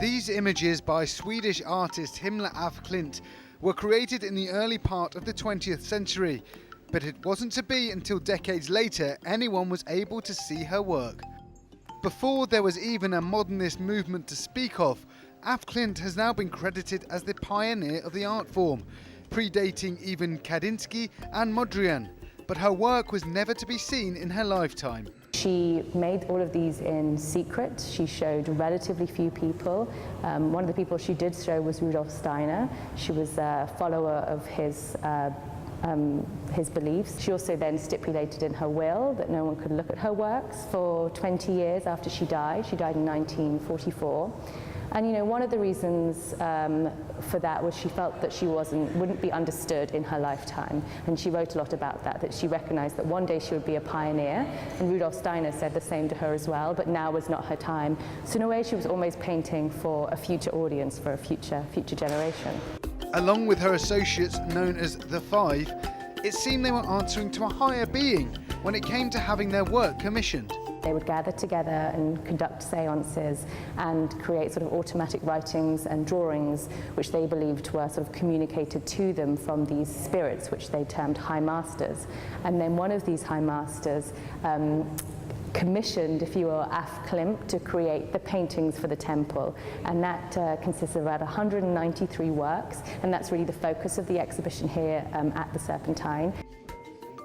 These images by Swedish artist Himla Af Klint were created in the early part of the 20th century, but it wasn't to be until decades later anyone was able to see her work. Before there was even a modernist movement to speak of, Af Klint has now been credited as the pioneer of the art form, predating even Kandinsky and Mondrian, but her work was never to be seen in her lifetime. She made all of these in secret. She showed relatively few people. One of the people she did show was Rudolf Steiner. She was a follower of his beliefs. She also then stipulated in her will that no one could look at her works for 20 years after she died. She died in 1944. And one of the reasons for that was she felt that she wouldn't be understood in her lifetime. And she wrote a lot about that she recognized that one day she would be a pioneer. And Rudolf Steiner said the same to her as well, but now was not her time. So in a way she was almost painting for a future audience, for a future generation. Along with her associates known as the Five, it seemed they were answering to a higher being when it came to having their work commissioned. They would gather together and conduct seances and create sort of automatic writings and drawings which they believed were sort of communicated to them from these spirits, which they termed high masters. And then one of these high masters commissioned, if you will, Af Klint to create the paintings for the temple, and that consists of about 193 works, and that's really the focus of the exhibition here at the Serpentine.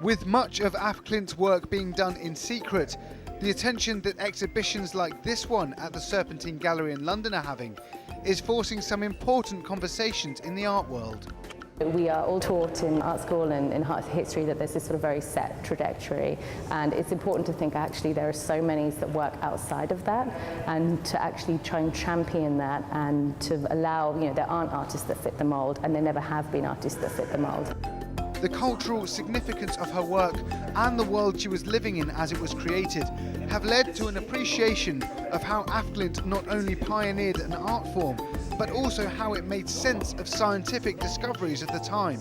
With much of Af Klint's work being done in secret, the attention that exhibitions like this one at the Serpentine Gallery in London are having is forcing some important conversations in the art world. We are all taught in art school and in art history that there's this sort of very set trajectory, and it's important to think actually there are so many that work outside of that, and to actually try and champion that and to allow, there aren't artists that fit the mold, and there never have been artists that fit the mold. The cultural significance of her work and the world she was living in as it was created have led to an appreciation of how Af Klint not only pioneered an art form, but also how it made sense of scientific discoveries of the time.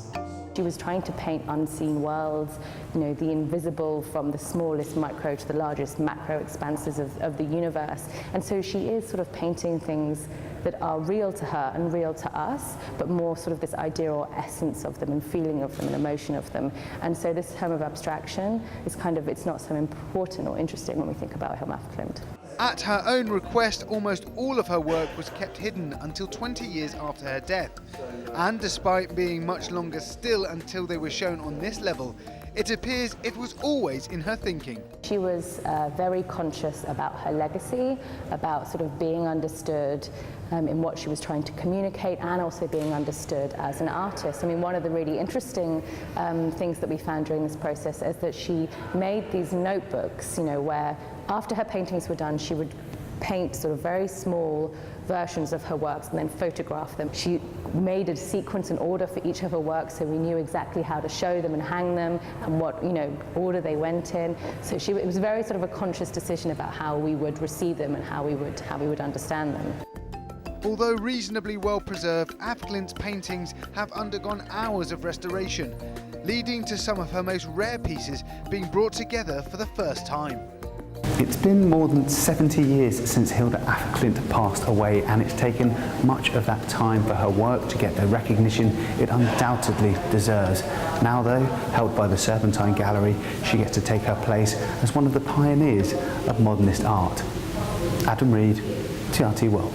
She was trying to paint unseen worlds, the invisible, from the smallest micro to the largest macro expanses of the universe. And so she is sort of painting things that are real to her and real to us, but more sort of this idea or essence of them and feeling of them and emotion of them. And so this term of abstraction is it's not so important or interesting when we think about Himla Af Klint. At her own request, almost all of her work was kept hidden until 20 years after her death. And despite being much longer still until they were shown on this level, it appears it was always in her thinking. She was very conscious about her legacy, about sort of being understood in what she was trying to communicate, and also being understood as an artist. I mean, one of the really interesting things that we found during this process is that she made these notebooks, where after her paintings were done, she would paint sort of very small versions of her works and then photograph them. She made a sequence and order for each of her works, so we knew exactly how to show them and hang them and what order they went in. So it was very sort of a conscious decision about how we would receive them and how we would understand them. Although reasonably well preserved, Af Klint's paintings have undergone hours of restoration, leading to some of her most rare pieces being brought together for the first time. It's been more than 70 years since Himla Af Klint passed away, and it's taken much of that time for her work to get the recognition it undoubtedly deserves. Now though, held by the Serpentine Gallery, she gets to take her place as one of the pioneers of modernist art. Adam Reed, TRT World.